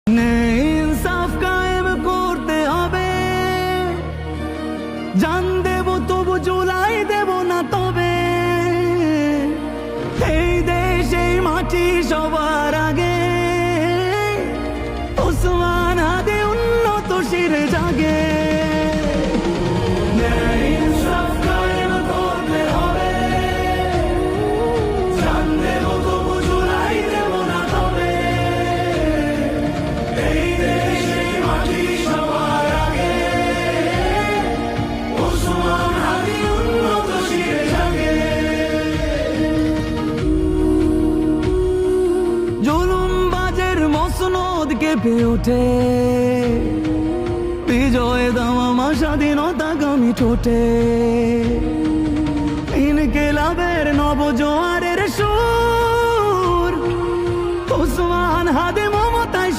ইনসাফ কায়েম করতে হবে, জান দেব তবু জুলাই দেব না তবে। এই দেশ এই মাটি সবার আগে, ওসমান হাদি উন্নত শিরে জাগে। ইনসাফ কায়েম করতে হবে, জান দেব তবু জুলাই দেব না তবে। এই দেশ এই মাটি সবার আগে, ওসমান হাদি উন্নত শিরে জাগে। জুলুমবাজের মসনদ কেঁপে ওঠে, বিজয় দামামা স্বাধীনতাগামী ঠোঁটে। ইনকিলাবের নবজোয়ারের সুর, ওসমান হাদি মমতায়